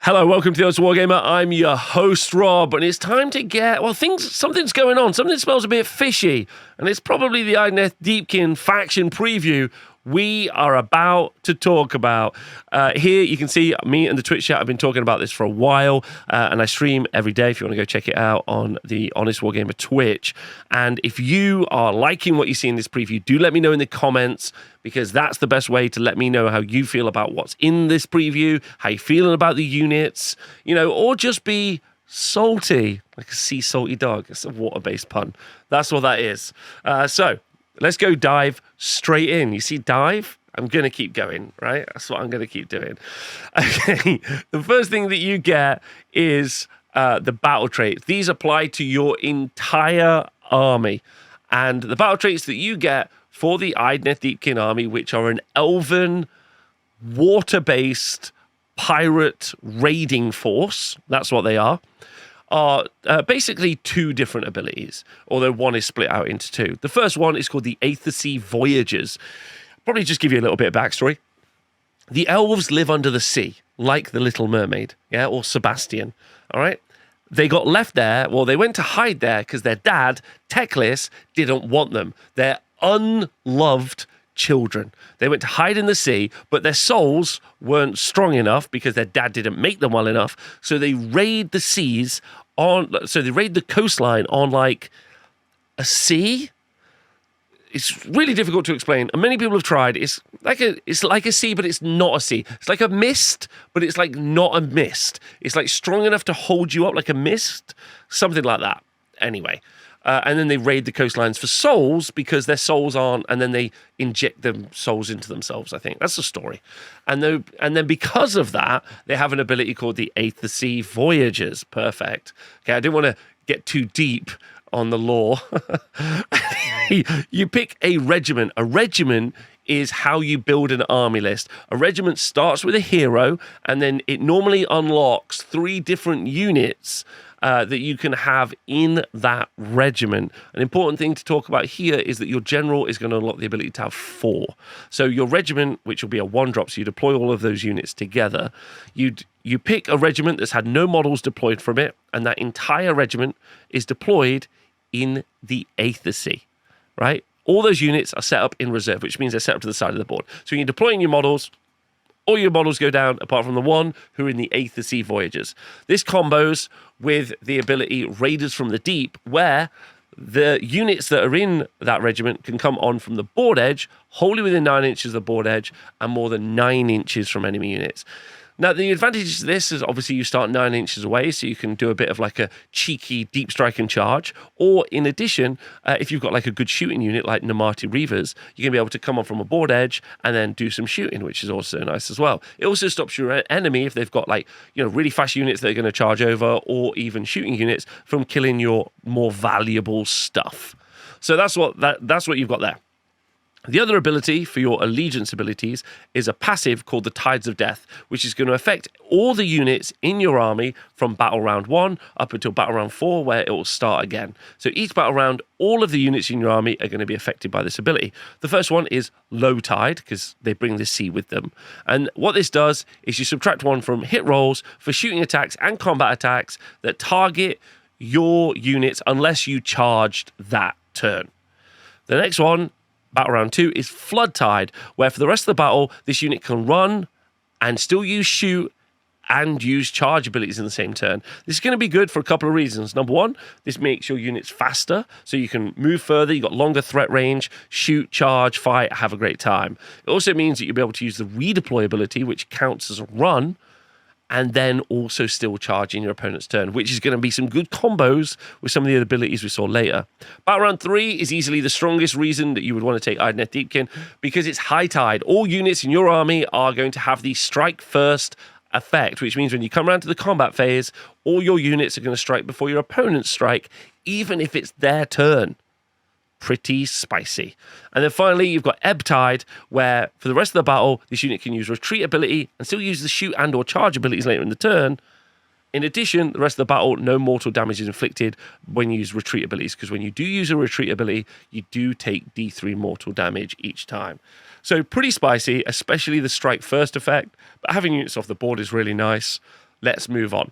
Hello, welcome to the Age of Wargamer. I'm your host, Rob, and it's time to get, something's going on. Something smells a bit fishy, and it's probably the Idoneth Deepkin faction preview we are about to talk about. Here you can see me and the Twitch chat have been talking about this for a while, and I stream every day if you want to go check it out on the Honest Wargamer Twitch. And if you are liking what you see in this preview, do let me know in the comments, because that's the best way to let me know how you feel about what's in this preview, how you're feeling about the units, or just be salty, like a sea salty dog. It's a water-based pun. That's what that is. So let's go dive straight in. You see dive? I'm going to keep going, right? That's what I'm going to keep doing. Okay, the first thing that you get is the battle traits. These apply to your entire army. And the battle traits that you get for the Idoneth Deepkin army, which are an elven, water-based pirate raiding force, that's what they are basically two different abilities, although one is split out into two. The first one is called the Sea Voyagers. Probably just give you a little bit of backstory. The elves live under the sea, like the Little Mermaid, or Sebastian, all right? They got left there, they went to hide there because their dad, Teclis, didn't want them. They're unloved children. They went to hide in the sea, but their souls weren't strong enough because their dad didn't make them well enough. So they raid the seas they raid the coastline on like a sea. It's really difficult to explain, and many people have tried. It's like a sea, but it's not a sea. It's like a mist, but it's like not a mist. It's like strong enough to hold you up like a mist, something like that. Anyway. And then they raid the coastlines for souls because their souls aren't, and then they inject them souls into themselves, I think. That's the story. And then because of that, they have an ability called the Sea Voyagers. Perfect. Okay, I didn't want to get too deep on the lore. You pick a regiment. A regiment is how you build an army list. A regiment starts with a hero, and then it normally unlocks 3 different units that you can have in that regiment. An important thing to talk about here is that your general is going to unlock the ability to have 4. So your regiment, which will be a 1-drop, so you deploy all of those units together. You pick a regiment that's had no models deployed from it, and that entire regiment is deployed in the Sea, right? All those units are set up in reserve, which means they're set up to the side of the board. So when you're deploying your models, all your models go down apart from the one who are in the Sea Voyagers. This combos with the ability Raiders from the Deep, where the units that are in that regiment can come on from the board edge, wholly within 9 inches of the board edge, and more than 9 inches from enemy units. Now, the advantage to this is obviously you start 9 inches away, so you can do a bit of like a cheeky deep strike and charge. Or in addition, if you've got like a good shooting unit like Namati Reavers, you can be able to come on from a board edge and then do some shooting, which is also nice as well. It also stops your enemy, if they've got like, really fast units that are going to charge over, or even shooting units, from killing your more valuable stuff. So that's what you've got there. The other ability for your allegiance abilities is a passive called the Tides of Death, which is going to affect all the units in your army from battle round 1 up until battle round 4, where it will start again. So each battle round, all of the units in your army are going to be affected by this ability. The first one is Low Tide, because they bring the sea with them. And what this does is you subtract 1 from hit rolls for shooting attacks and combat attacks that target your units unless you charged that turn. The next one, battle round 2, is Flood Tide, where for the rest of the battle, this unit can run and still use shoot and use charge abilities in the same turn. This is going to be good for a couple of reasons. Number 1, this makes your units faster, so you can move further, you've got longer threat range, shoot, charge, fight, have a great time. It also means that you'll be able to use the redeploy ability, which counts as a run, and then also still charge in your opponent's turn, which is going to be some good combos with some of the other abilities we saw later. Battle round 3 is easily the strongest reason that you would want to take Idoneth Deepkin, because it's High Tide. All units in your army are going to have the strike first effect, which means when you come around to the combat phase, all your units are going to strike before your opponents strike, even if it's their turn. Pretty spicy. And then finally, you've got Ebb Tide, where for the rest of the battle, this unit can use retreat ability and still use the shoot and or charge abilities later in the turn. In addition, the rest of the battle, no mortal damage is inflicted when you use retreat abilities, because when you do use a retreat ability, you do take D3 mortal damage each time. So pretty spicy, especially the strike first effect, but having units off the board is really nice. let's move on.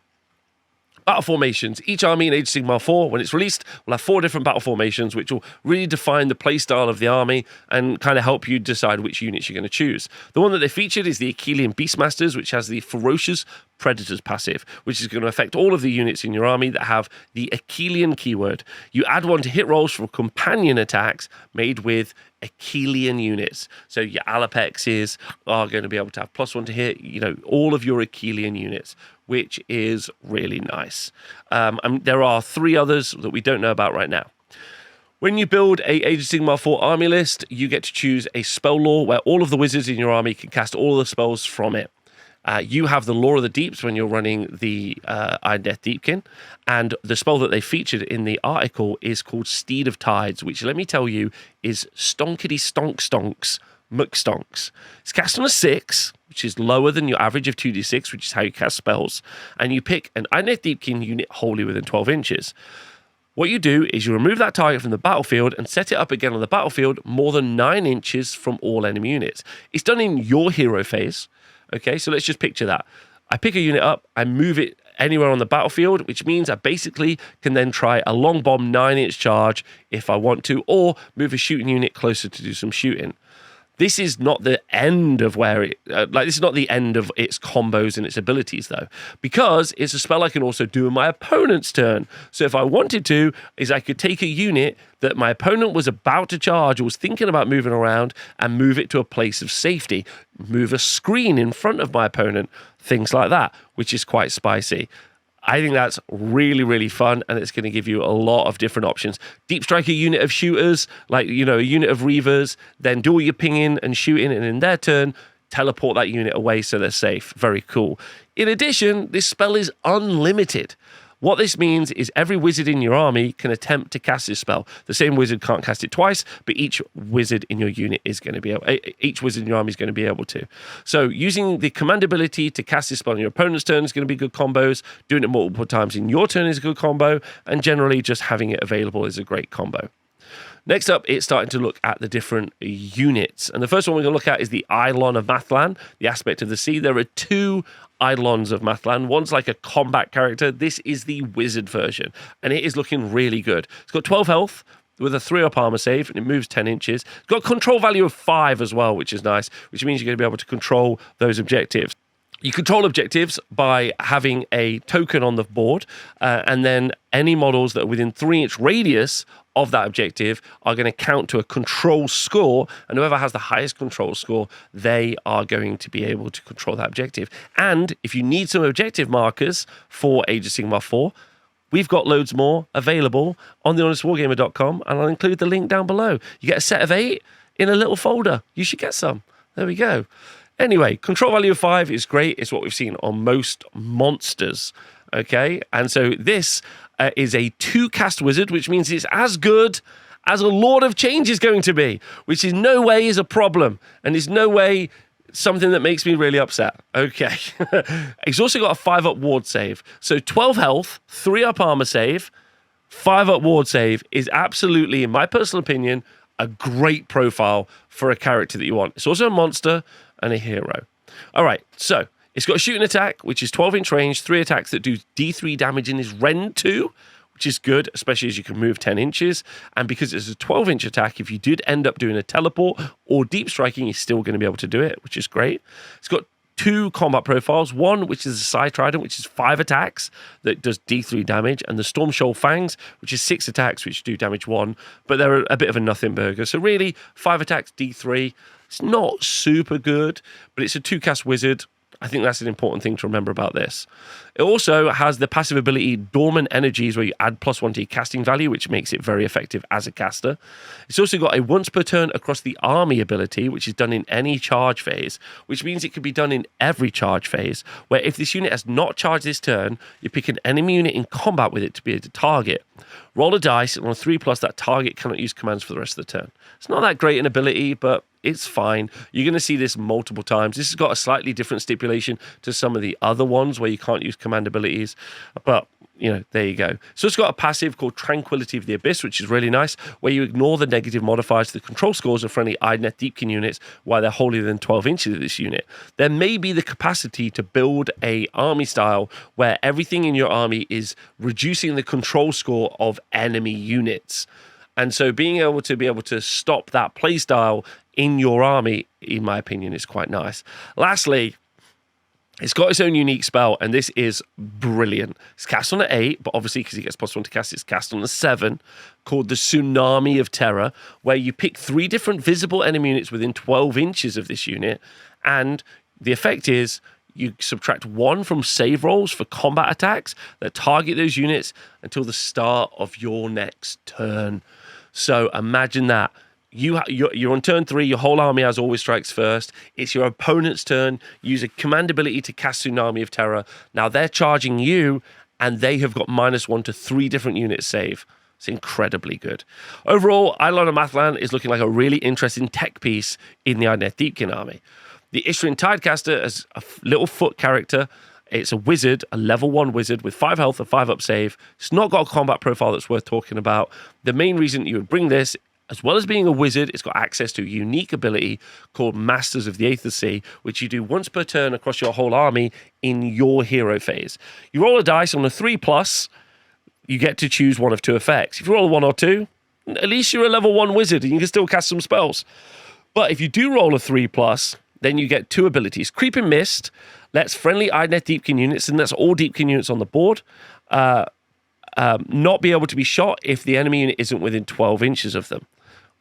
Battle formations. Each army in Age of Sigmar 4, when it's released, will have 4 different battle formations, which will really define the playstyle of the army and kind of help you decide which units you're going to choose. The one that they featured is the Achillean Beastmasters, which has the Ferocious Predators passive, which is going to affect all of the units in your army that have the Achillean keyword. You add 1 to hit rolls for companion attacks made with Achillean units. So your Alapexes are going to be able to have +1 to hit, all of your Achillean units, which is really nice. There are 3 others that we don't know about right now. When you build a Age of Sigmar 4 army list, you get to choose a spell lore where all of the wizards in your army can cast all the spells from it. You have the Lore of the Deeps when you're running the Idoneth Deepkin, and the spell that they featured in the article is called Steed of Tides, which, let me tell you, is stonkity stonk stonks McStonks. It's cast on a 6, which is lower than your average of 2d6, which is how you cast spells, and you pick an Idoneth Deepkin unit wholly within 12 inches. What you do is you remove that target from the battlefield and set it up again on the battlefield more than 9 inches from all enemy units. It's done in your hero phase. Okay, so let's just picture that. I pick a unit up, I move it anywhere on the battlefield, which means I basically can then try a long bomb 9-inch charge if I want to, or move a shooting unit closer to do some shooting. This is not the end of this is not the end of its combos and its abilities, though, because it's a spell I can also do in my opponent's turn. So if I wanted to, I could take a unit that my opponent was about to charge or was thinking about moving around and move it to a place of safety, move a screen in front of my opponent, things like that, which is quite spicy. I think that's really, really fun, and it's going to give you a lot of different options. Deep strike a unit of shooters, like, a unit of reavers, then do all your pinging and shooting, and in their turn, teleport that unit away so they're safe. Very cool. In addition, this spell is unlimited. What this means is every wizard in your army can attempt to cast this spell. The same wizard can't cast it twice, but each wizard in your unit is going to be able. Each wizard in your army is going to be able to. So using the command ability to cast this spell on your opponent's turn is going to be good combos. Doing it multiple times in your turn is a good combo, and generally just having it available is a great combo. Next up, it's starting to look at the different units. And the first one we're going to look at is the Eidolon of Mathlan, the aspect of the sea. There are 2 Eidolons of Mathlan. One's like a combat character. This is the wizard version, and it is looking really good. It's got 12 health with a 3-up armor save, and it moves 10 inches. It's got a control value of 5 as well, which is nice, which means you're going to be able to control those objectives. You control objectives by having a token on the board, and then any models that are within 3-inch radius of that objective are going to count to a control score, and whoever has the highest control score, they are going to be able to control that objective. And if you need some objective markers for Age of Sigmar 4, we've got loads more available on thehonestwargamer.com, and I'll include the link down below. You get a set of 8 in a little folder. You should get some. There we go. Anyway, control value of 5 is great. It's what we've seen on most monsters. Okay, and so this is a 2-cast wizard, which means it's as good as a Lord of Change is going to be, which in no way is a problem, and is no way something that makes me really upset. Okay. It's also got a 5-up ward save. So 12 health, 3-up armor save, 5-up ward save is absolutely, in my personal opinion, a great profile for a character that you want. It's also a monster and a hero. All right, so it's got a shooting attack, which is 12-inch range, 3 attacks that do D3 damage in his Rend 2, which is good, especially as you can move 10 inches. And because it's a 12-inch attack, if you did end up doing a teleport or deep striking, you're still going to be able to do it, which is great. It's got 2 combat profiles, one which is a Scythe Trident, which is 5 attacks that does D3 damage, and the Storm Shoal Fangs, which is 6 attacks which do damage 1, but they're a bit of a nothing burger. So really, 5 attacks, D3. It's not super good, but it's a 2-cast wizard. I think that's an important thing to remember about this. It also has the passive ability Dormant Energies, where you add +1 to your casting value, which makes it very effective as a caster. It's also got a once per turn across the army ability, which is done in any charge phase, which means it can be done in every charge phase, where if this unit has not charged this turn, you pick an enemy unit in combat with it to be able to target. Roll a dice, and on a 3+, that target cannot use commands for the rest of the turn. It's not that great an ability, but it's fine. You're going to see this multiple times. This has got a slightly different stipulation to some of the other ones where you can't use command abilities, but there you go. So it's got a passive called Tranquility of the Abyss, which is really nice, where you ignore the negative modifiers to the control scores of friendly Idoneth Deepkin units while they're wholly within 12 inches of this unit. There may be the capacity to build a army style where everything in your army is reducing the control score of enemy units. And so being able to stop that playstyle in your army, in my opinion, is quite nice. Lastly, it's got its own unique spell, and this is brilliant. It's cast on an 8, but obviously because it gets +1 to cast, it's cast on a 7, called the Tsunami of Terror, where you pick 3 different visible enemy units within 12 inches of this unit, and the effect is you subtract 1 from save rolls for combat attacks that target those units until the start of your next turn. So imagine that. You're on turn 3, your whole army as always strikes first. It's your opponent's turn. Use a command ability to cast Tsunami of Terror. Now they're charging you, and they have got -1 to 3 different units save. It's incredibly good. Overall, Eidolon of Mathland is looking like a really interesting tech piece in the Idoneth Deepkin army. The Ishrin Tidecaster is a little foot character. It's a wizard, a level 1 wizard with 5 health and 5 up save. It's not got a combat profile that's worth talking about. The main reason you would bring this, as well as being a wizard, it's got access to a unique ability called Masters of the Aether Sea, which you do once per turn across your whole army in your hero phase. You roll a dice on a 3+, you get to choose one of 2 effects. If you roll a 1 or 2, at least you're a level 1 wizard and you can still cast some spells. But if you do roll a 3+, then you get 2 abilities. Creeping Mist lets friendly Idoneth Deepkin units, and that's all Deepkin units on the board, not be able to be shot if the enemy unit isn't within 12 inches of them,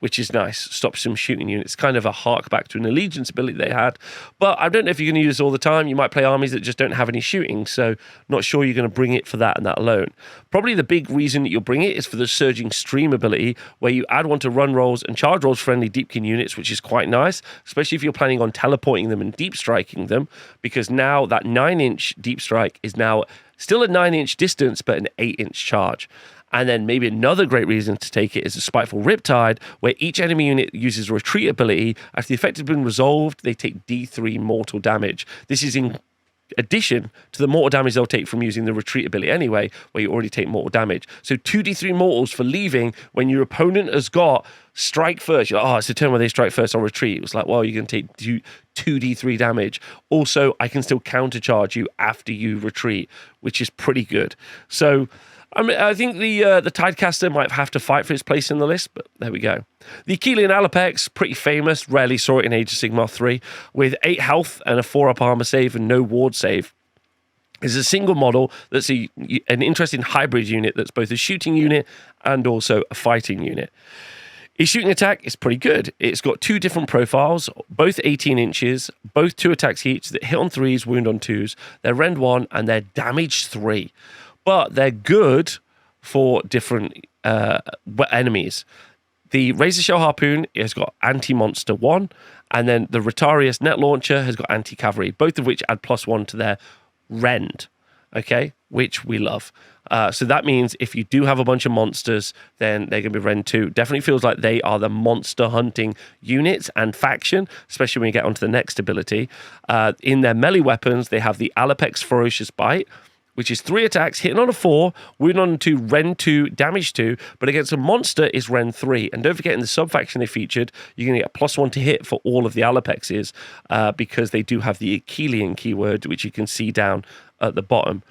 which is nice. Stops some shooting units. Kind of a hark back to an allegiance ability they had. But I don't know if you're going to use this all the time. You might play armies that just don't have any shooting, so not sure you're going to bring it for that and that alone. Probably the big reason that you'll bring it is for the Surging Stream ability, where you add 1 to run rolls and charge rolls friendly Deepkin units, which is quite nice, especially if you're planning on teleporting them and deep striking them, because now that 9-inch deep strike is now still a 9-inch distance, but an 8-inch charge. And then maybe another great reason to take it is a Spiteful Riptide, where each enemy unit uses a retreat ability. After the effect has been resolved, they take D3 mortal damage. This is in addition to the mortal damage they'll take from using the retreat ability anyway, where you already take mortal damage. So 2d3 mortals for leaving when your opponent has got strike first. You're like, oh, it's the turn where they strike first, I'll retreat. It was like, well, you're going to take 2d3 damage. Also, I can still countercharge you after you retreat, which is pretty good. So I think the Tidecaster might have to fight for its place in the list, but there we go. The Achillean Alapex, pretty famous, rarely saw it in Age of Sigmar 3, with 8 health and a 4-up armor save and no ward save. It's a single model that's an interesting hybrid unit that's both a shooting unit and also a fighting unit. Its shooting attack is pretty good. It's got 2 different profiles, both 18 inches, both 2 attacks each that hit on 3s, wound on 2s. They're rend 1 and they're damage 3. But they're good for different enemies. The Razor Shell Harpoon has got anti-monster 1, and then the Rotarius Net Launcher has got anti-cavalry, both of which add +1 to their rend, okay, which we love. So that means if you do have a bunch of monsters, then they're going to be rend 2. Definitely feels like they are the monster hunting units and faction, especially when you get onto the next ability. In their melee weapons, they have the Alapex Ferocious Bite, which is 3 attacks, hitting on a 4, wounding on 2, rend 2, damage 2, but against a monster is rend 3. And don't forget, in the sub-faction they featured, you're going to get +1 to hit for all of the Alapexes, because they do have the Achillean keyword, which you can see down at the bottom.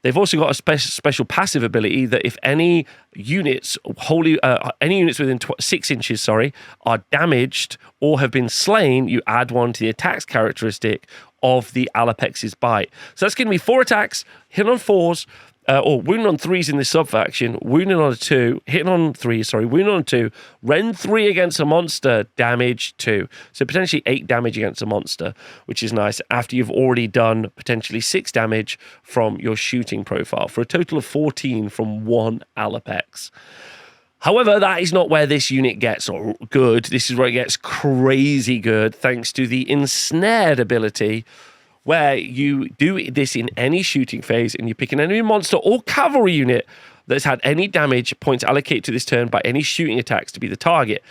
They've also got a special passive ability that if any units within 6 inches, are damaged or have been slain, you add 1 to the attacks characteristic of the Alapex's bite. So that's going to be 4 attacks, hit on 4s, or wounding on 3s in this sub-faction, wounding on a 2, hitting on 3s, wounding on 2, rend 3 against a monster, damage 2. So potentially 8 damage against a monster, which is nice, after you've already done potentially 6 damage from your shooting profile, for a total of 14 from 1 Alapex. However, that is not where this unit gets good. This is where it gets crazy good, thanks to the Ensnared ability, where you do this in any shooting phase and you pick an enemy monster or cavalry unit that's had any damage points allocated to this turn by any shooting attacks to be the target.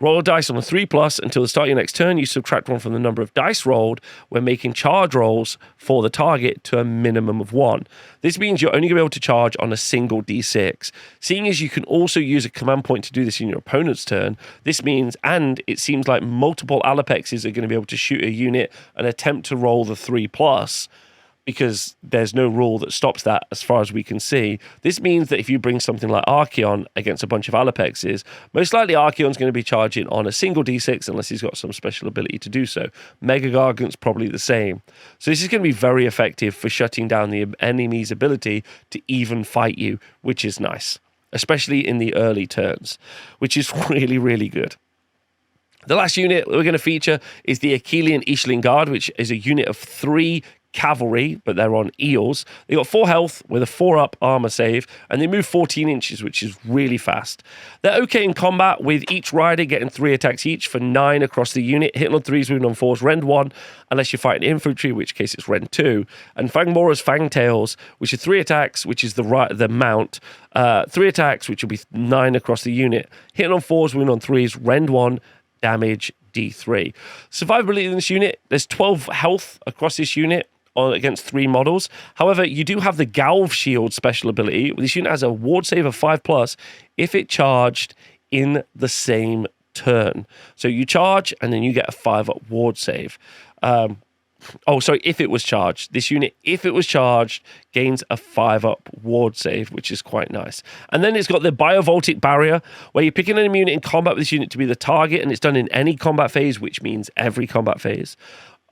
Roll a dice on a 3+ until the start of your next turn. You subtract 1 from the number of dice rolled when making charge rolls for the target to a minimum of 1. This means you're only going to be able to charge on a single d6. Seeing as you can also use a command point to do this in your opponent's turn, this means, and it seems like multiple Alapexes are going to be able to shoot a unit and attempt to roll the 3+, because there's no rule that stops that as far as we can see. This means that if you bring something like Archaon against a bunch of Alapexes, most likely Archaon's going to be charging on a single d6 unless he's got some special ability to do so. Mega Gargant's probably the same. So this is going to be very effective for shutting down the enemy's ability to even fight you, which is nice, especially in the early turns, which is really, really good. The last unit we're going to feature is the Achillean Ishling Guard, which is a unit of 3 cavalry, but they're on eels. They got 4 health with a 4+ armor save, and they move 14 inches, which is really fast. They're okay in combat, with each rider getting 3 attacks each for 9 across the unit, hitting on 3s, moving on 4s, rend 1, unless you're fighting infantry, in which case it's rend 2. And Fangmora's Fangtails, which is 3 attacks, which is the mount, 3 attacks, which will be 9 across the unit, hitting on 4s, moving on 3s, rend 1, damage D3. Survivability in this unit, there's 12 health across this unit against 3 models. However, you do have the Galv Shield special ability. This unit has a ward save of 5+ if it charged in the same turn. So you charge and then you get a 5+ ward save. If it was charged. This unit, if it was charged, gains a 5+ ward save, which is quite nice. And then it's got the Biovoltic Barrier, where you're picking an unit in combat with this unit to be the target, and it's done in any combat phase, which means every combat phase.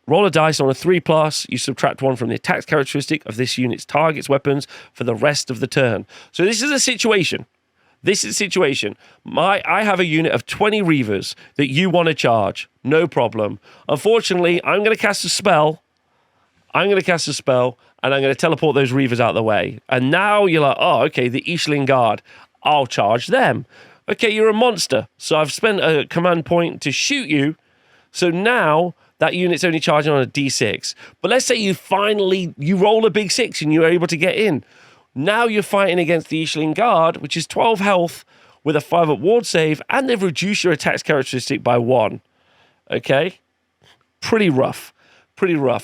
Roll a dice on a 3+, you subtract 1 from the attack characteristic of this unit's target's weapons for the rest of the turn. So this is a situation. I have a unit of 20 Reavers that you want to charge. No problem. Unfortunately, I'm going to cast a spell. And I'm going to teleport those Reavers out of the way. And now you're like, oh, okay, the Ishling Guard. I'll charge them. Okay, you're a monster. So I've spent a command point to shoot you. So now that unit's only charging on a d6. But let's say you roll a big 6 and you're able to get in. Now you're fighting against the Ishling Guard, which is 12 health with a 5+ ward save, and they've reduced your attack characteristic by 1. Okay? Pretty rough.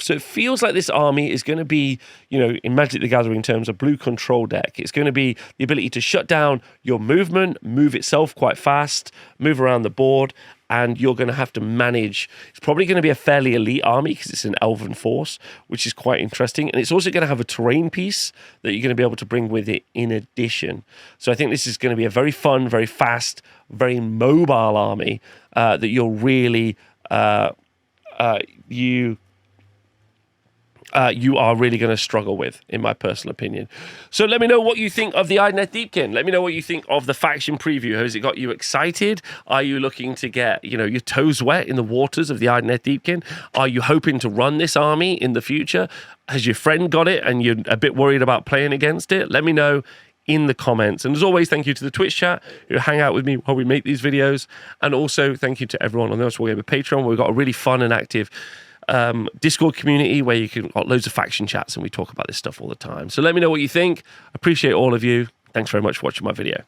So it feels like this army is going to be, in Magic the Gathering terms, a blue control deck. It's going to be the ability to shut down your movement, move itself quite fast, move around the board, and you're going to have to manage. It's probably going to be a fairly elite army because it's an elven force, which is quite interesting. And it's also going to have a terrain piece that you're going to be able to bring with it in addition. So I think this is going to be a very fun, very fast, very mobile army that you'll really you are really going to struggle with, in my personal opinion. So let me know what you think of the Idoneth Deepkin. Let me know what you think of the faction preview. Has it got you excited? Are you looking to get, your toes wet in the waters of the Idoneth Deepkin? Are you hoping to run this army in the future? Has your friend got it and you're a bit worried about playing against it? Let me know in the comments. And as always, thank you to the Twitch chat who hang out with me while we make these videos. And also thank you to everyone on the Wargamer Patreon, where we've got a really fun and active Discord community where you can got loads of faction chats and we talk about this stuff all the time. So let me know what you think. Appreciate all of you. Thanks very much for watching my video.